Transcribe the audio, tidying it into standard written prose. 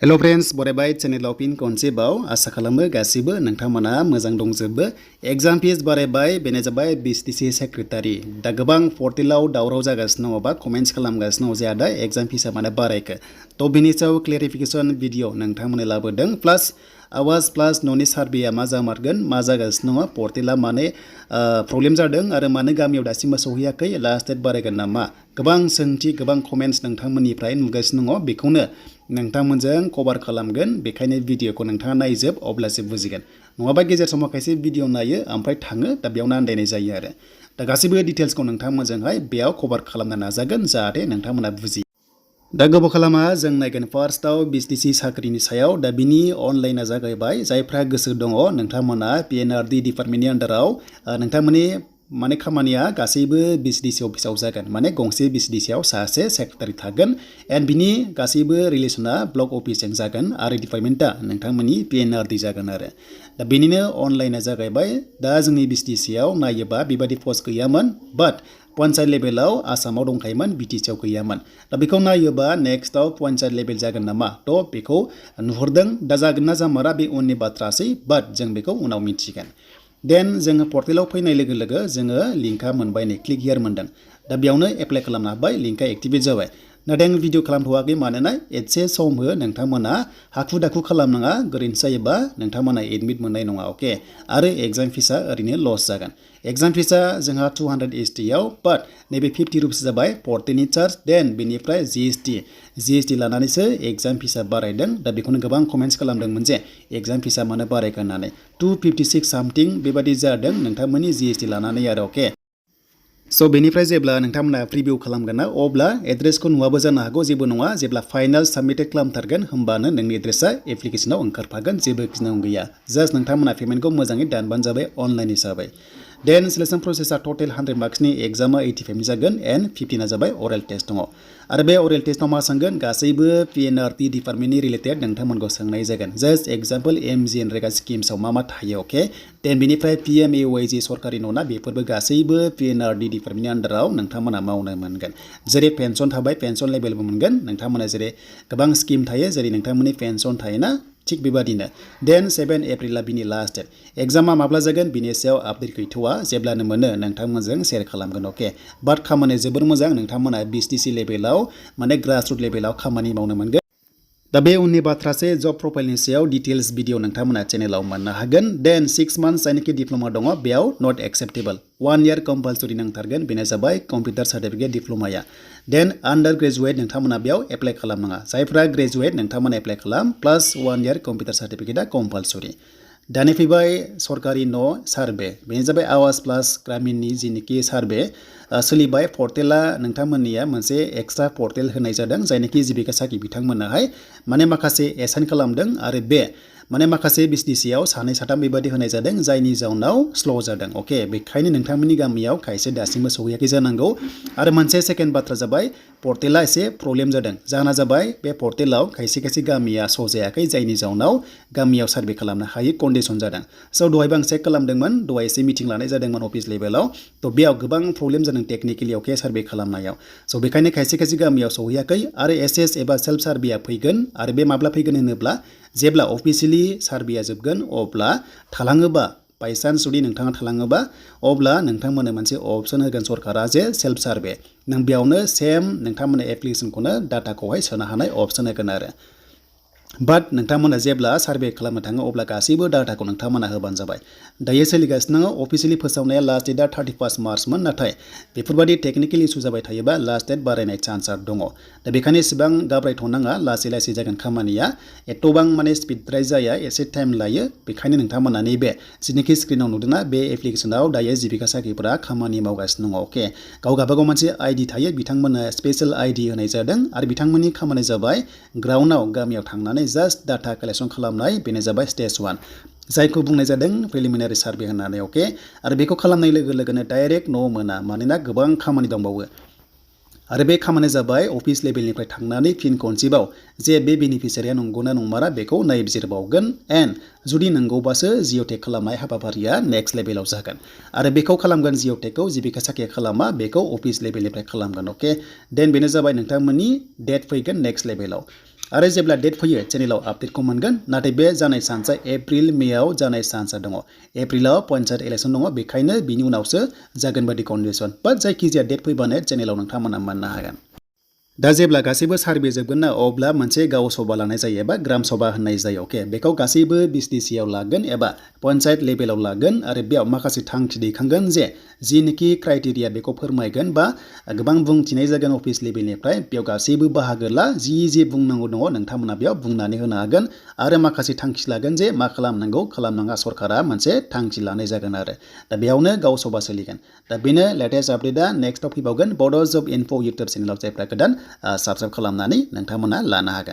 hello friends बरायबाय चैनेलाव फिन खनसेबाव आसा खालामो गासिबो नोंथांमोना मोजां दंजोबो एग्जाम फिस बारायबाय बेनो जाबाय VCDC सेक्रेटारि दा गोबां पर्टेलाव दावराव जागासिनो दङ बा कमेन्ट्स खालामगासिनो दङ जे आदा एग्जाम फिसा मानो बारायखो तो बिनि सायाव क्लेरिफिकेशन भिडिअ नोंथांमोननो लाबोदों प्लास आवाज प्लास न'नि सार्भेया मा जामारगोन मा जागासिनो दङ पर्टेला माने प्रब्लेम जादों आरो मानो गामियाव दासिमबो सौहैयाखै लास्ट डेट बारायगोन नामा गोबां सोंथि गोबां कमेन्ट्स नोंथांमोननिफ्राय नुगासिनो दङ बेखौनो नोंथांमोनजों कभार खालामगोन बेखायनो भिडिअखौ नोंथाङा नायजोब अब्लासो बुजिगोन नङाबा गेजेर समाव खायसे भिडिअ नायो ओमफ्राय थाङो दा बेयावनो आन्दायनाय जायो आरो दा गासैबो डिटेल्सखौ नोंथांमोनजोंहाय बेयाव कभार खालामनो नाजागोन जाहाथे नोंथांमोना बुजियो दा गोबाव खालामा जों नायगोन फार्स्टआव VCDC साख्रिनि सायाव दा बिनि अनलाइना जागायबाय जायफ्रा गोसो दङ नोंथांमोना PNRD डिपार्टमेन्टनि आन्डाराव नोंथांमोननि माने खामानिया गासैबो VCDC अफिसाव जागोन माने गंसे VCDC आव सासे सेक्रेटारि थागोन एन्ड बिनि गासैबो रिलेसना ब्लक अफिसजों जागोन आरो डिपार्टमेन्टआ नोंथांमोननि PNRD जागोन आरो दा बेनिनो अनलाइना जागायबाय दा जोंनि VCDC आव नायोबा बेबायदि पस्ट गैयामोन बाट पन्चायत लेभेलाव आसामाव दंखायोमोन BTC आव गैयामन दा बेखौ नायोबा नेक्स्टआव पन्चायत लेभेल जागोन नामा तो बेखौ नुहुरदों दा जागोन ना जामारा बे उननि बाथ्रासै बाट जों बेखौ उनाव मिन्थिगोन देन जोङो पर्टेलाव फैनाय लोगो लोगो जोङो लिंकआ मोनबाय नै क्लिक हियार मोनदों दा बेयावनो एप्लाइ खालामनो हाबाय लिंकआ एक्टिभेट जाबाय नाथाय आं भिडिअ खालामथ'वाखै मानोना एसे सम हो नोंथांमोना हाखु दाखु खालामनाङा गोरोन्थि जायोबा नोंथांमोना एडमिट मोननाय नङा अके आरो एग्जाम फिसा ओरैनो लस जागोन एग्जाम फिसा जोंहा 200 ST आव बाट नैबे 50 रुपिस जाबाय पर्टेलनि चार्ज देन बेनिफ्राय GST लानानैसो एग्जाम फिसा बारायदों दा बेखौनो गोबां कमेन्ट्स खालामदोंमोन जे एग्जाम फिसा मानो बारायखो होननानै 256 सामथिं बेबादि जादों नोंथांमोननि GST लानानै आरो अके सो बेनिफ्राय जेब्ला नोंथांमोना प्रिभिउ खालामगोन ना अब्ला एड्रेसखौ नुवाबो जानो हागौ जेबो नङा जेब्ला फाइनाल साबमिटेड खालामथारगोन होमबानो नोंनि एड्रेसा एप्लिकेशनाव ओंखारफागोन जेबो गिनांगौ गैया जास्ट नोंथांमोना पेमेन्टखौ मोजाङै दानबानो जाबाय अनलाइन हिसाबै देन सिलेक्शन प्रसेसा टटेल 100 मार्क्सनि एग्जामा 85 नि जागोन एन्ड 15 जाबाय अरेल टेस्ट दङ आरो बे अरेल टेस्टआव मा सोंगोन गासैबो PNRD डिपार्टमेन्टनि रिलेटेड नोंथांमोनखौ सोंनाय जागोन जास्ट एग्जाम्पल MG एनरेगा स्किम्सआव मा थायो अके देन बेनिफ्राय PMAY-G सरकारि नङा बेफोरबो गासैबो PNRD डिपार्टमेन्टनि आन्डाराव नोंथांमोना मावनो मोनगोन जेरै पेन्सन थाबाय पेन्सन लेभेलबो मोनगोन नोंथांमोना जेरै गोबां स्किम थायो जेरै नोंथांमोननि पेन्सन थायोना थिग बेबादिनो देन 7 एप्रिला बिनि लास्ट डेट एग्जामा माब्ला जागोन बिनि सायाव आपडेट गैथ'वा जेब्लानो मोनो नोंथांमोनजों शेयार खालामगोन अके बाट खामानिया जोबोर मोजां नोंथांमोना VCDC लेभेलाव माने ग्रासरुट लेभेलाव खामानि मावनो मोनगोन दा बे उननि बाथ्रासै जब प्रफाइलनि सायाव डिटेल्स भिडिअ नोंथांमोना चेनेलाव मोननो हागोन देन 6 मान्थ्स जायनाखि डिप्ल'मा दङ बेयाव नट एक्सेप्टेबल 1 इयार कम्पालसरि नांथारगोन बेनो जाबाय कम्पिउटार सार्टिफिकेट डिप्ल'माया देन आन्डार ग्रेजुवेट नोंथांमोना बेयाव एप्लाइ खालामनाङा जायफ्रा ग्रेजुवेट नोंथांमोना एप्लाइ खालाम प्लास 1 इयार कम्पिउटार सार्टिफिकेटआ कम्पालसरि दानि फैबाय सरकारि न' सार्भे बेनो जाबाय आवास प्लास ग्रामिननि जिनिखि सार्भे सोलिबाय पर्टेला नोंथांमोननिया मोनसे एक्सट्रा पर्टेल होनाय जादों जायनाखि जिबिका साखि बिथांमोननोहाय माने माखासे एसाइन खालामदों आरो बे माने माखासे VCDC आव सानै साथाम बेबादि होनाय जादों जायनि जाउनाव स्ल' जादों अके बेखायनो नोंथांमोननि गामियाव खायसे दासिमबो सौहैयाखै जानांगौ आरो मोनसे सेकेन्ड बाथ्रा जाबाय पर्टेला एसे प्रब्लेम जादों जाहोना जाबाय बे पर्टेलाव खायसे गामिया स' जायाखै जायनि जाउनाव गामियाव सार्भे खालामनो हायै कन्डिसन जादों स' दहायबो आं चेक खालामदोंमोन दहाय एसे मिटिं लानाय जादोंमोन अफिस लेभेलाव थ' बेयाव गोबां प्रब्लेम जादों टेकनिकेलि अके सार्भे खालामनायाव स' बेखायनो खायसे गामियाव सौहैयाखै आरो SS एबा सेल्फ सार्भेया फैगोन आरो बे माब्ला फैगोन होनोब्ला जेब्ला अफिसियेलि सार्भेया जोबगोन अब्ला थालाङोबा बायसान्स जुदि नोंथाङा थालाङोबा अब्ला नोंथांमोननो मोनसे अपसन होगोन सरकारा जे सेल्फ सार्भे नों बेयावनो सेम नोंथांमोननो एप्लिकेशनखौनो डाटाखौहाय सोनो हानाय अपसन होगोन आरो बाट नोंथांमोना जेब्ला सार्भे खालामनो थाङो अब्ला गासैबो डाटाखौ नोंथांमोना होबानो जाबाय दायो सोलिगासिनो दङ अफिसियेलि फोसावनाया लास्ट डेटआ 31 मार्चमोन नाथाय बेफोरबायदि टेकनिकेल इसु जाबाय थायोबा लास्ट डेट बारायनाय चान्सआ दङ दा बेखायनो इसेबां घाबरायथ'नाङा लासै जागोन खामानिया एथ'बां माने स्पिडद्राय जाया एसे टाइम लायो बेखायनो नोंथांमोना नैबे जिनिखि स्क्रिनाव नुदोंना बे एप्लिकेशनाव दायो जिबिका साखिफोरा खामानि मावगासिनो दङ अके गाव गावबागाव मोनसे ID थायो बिथांमोननो स्पेशेल ID होनाय जादों आरो बिथांमोननि खामानिया जाबाय ग्राउन्डआव गामियाव थांनानै जास्ट डाटा कालेक्शन खालामनाय बेनो जाबाय स्टेज 1 जायखौ बुंनाय जादों प्रिलिमिनारि सार्भे होननानै अके आरो बेखौ खालामनाय लोगो लोगोनो डाइरेक्ट न' मोना मानोना गोबां खामानि दंबावो आरो बे खामानिया जाबाय अफिस लेभेलनिफ्राय थांनानै फिन खनसेबाव जे बे बेनिफिसियारिया नंगौना नंमारा बेखौ नायबिजिरबावगोन एन्ड जुदि नंगौबासो जिअ'टेक खालामनाय हाबाफारिया नेक्स्ट लेभेलाव जागोन आरो बेखौ खालामगोन जिअ'टेकखौ जिबिका साखिया खालामा बेखौ अफिस लेभेलनिफ्राय खालामगोन अके देन बेनो जाबाय नोंथांमोननि डेट फैगोन नेक्स्ट लेभेलाव आरो जेब्ला डेट फैयो चेनेलाव आपडेटखौ मोनगोन नाथाय बे जानाय चान्सआ एप्रिल मेआव जानाय चान्सआ दङ एप्रिलाव पन्चायत इलेक्सन दङ बेखायनो बिनि उनावसो जागोन बादि कन्डिसन बाट जायखिजाया डेट फैबानो चेनेलाव नोंथांमोना मोननो हागोन दा जेब्ला गासैबो सार्भे जोबगोन ना अब्ला मोनसे गाव सभा लानाय जायो एबा ग्राम सभा होननाय जायो अके बेखौ गासैबो VCDC आव लागोन एबा पन्चायत लेभेलाव लागोन आरो बेयाव माखासे थांखि दैखांगोन जे जिनिखि क्राइटेरिया बेखौ फोरमायगोन बा गोबां बुंथिनाय जागोन अफिस लेभेलनिफ्राय बेयाव गासैबो बाहागो ला जि बुंनांगौ दङ नोंथांमोना बेयाव बुंनानै होनो हागोन आरो माखासे थांखि लागोन जे मा खालामनांगौ खालामनाङा सरकारा मोनसे थांखि लानाय जागोन आरो दा बेयावनो गाव सभा सोलिगोन दा बेनो लेटेस्ट आपडेटआ नेक्स्टआव फैबावगोन बड' जब इनफो इउटुब चेनेलाव जायफ्रा गोदान साबस्क्राइब खालामनानै नोंथांमोना लानो हागोन